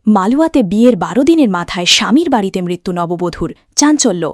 মালুয়াতে বিয়ের ১২ দিনের মাথায় স্বামীর বাড়িতে মৃত্যু নববধূর, চাঞ্চল্য।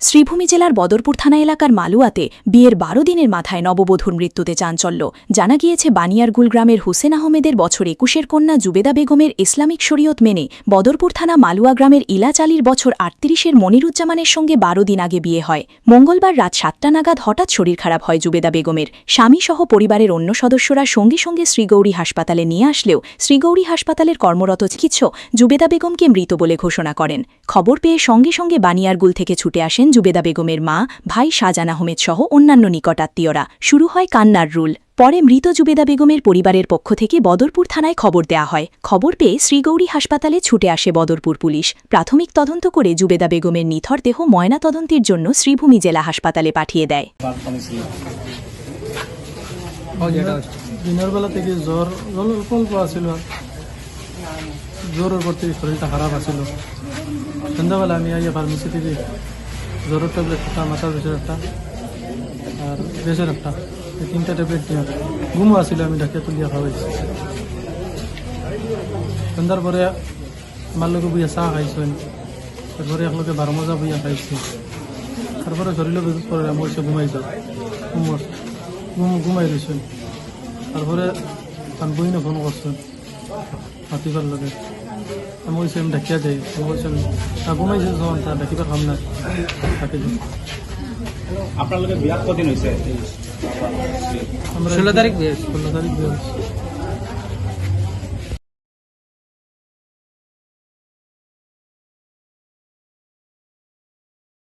শ্রীভূমি জেলার বদরপুর থানা এলাকার মালুয়াতে বিয়ের ১২ দিনের মাথায় নববধূর মৃত্যুতে চাঞ্চল্য। জানা গিয়েছে বানিয়ারগুল গ্রামের হুসেন আহমেদের বছর ২১-এর কন্যা জুবেদা বেগমের ইসলামিক শরীয়ত মেনে বদরপুর থানা মালুয়া গ্রামের ইলাচ আলীর বছর ৩৮-এর মনিরুজ্জামানের সঙ্গে ১২ দিন আগে বিয়ে হয়। মঙ্গলবার রাত ৭টা নাগাদ হঠাৎ শরীর খারাপ হয় জুবেদা বেগমের। স্বামীসহ পরিবারের অন্য সদস্যরা সঙ্গে সঙ্গে শ্রীগৌরী হাসপাতালে নিয়ে আসলেও শ্রীগৌরী হাসপাতালের কর্মরত চিকিৎসক জুবেদা বেগমকে মৃত বলে ঘোষণা করেন। খবর পেয়ে সঙ্গে সঙ্গে বানিয়ারগুল থেকে ছুটে আসেন জুবেদা বেগমের মা, ভাই শাহজান আহমেদ সহ অন্যান্য নিকটাত্মীয়রা। শুরু হয় কান্নার রুল। পরে মৃত জুবেদা বেগমের পরিবারের পক্ষ থেকে বদরপুর থানায় খবর দেয়া হয়। খবর পেয়ে শ্রীগৌরী হাসপাতালে ছুটে আসে বদরপুর পুলিশ। প্রাথমিক তদন্ত করে জুবেদা বেগমের নিথর দেহ ময়নাতদন্তের জন্য শ্রীভূমি জেলা হাসপাতালে পাঠিয়ে দেয়। দিনের বেলা থেকে জ্বর অল্প আসছিল, জ্বরের পর থেকে শরীরটা খারাপ আসছিল। সন্ধ্যাবেলা আমি আইয়া ফার্মেসি থেকে জ্বরের ট্যাবলেট একটা, মাথার বিষের একটা আর গ্যাসের একটা, এই 3টা ট্যাবলেট নিয়ে ঘুমও আসছিল, আমি ডাকিয়া তুলিয়া খাওয়াইছি। সন্ধ্যার পরে আমার লোকে বইয়া চা খাইছেন, তারপরে একলোকে 12 মজা বইয়া খাইছি। তারপরে শরীরে বেজত পরে আমি এসে ঘুমাই যাও, ঘুমাই রয়েছেন। তারপরে বইনে ফোন করছেন হাতিবার লোকে, আমি বলছি আমি ডাকিয়া যাই। আমি বলছেন না, ঘুমাইছে যখন তার ডাকিবার খাম না, ডাকি দিই। আপনার লোকের বিয়া কদিন হয়েছে? আমরা 16 তারিখ বিয়ে হয়েছে।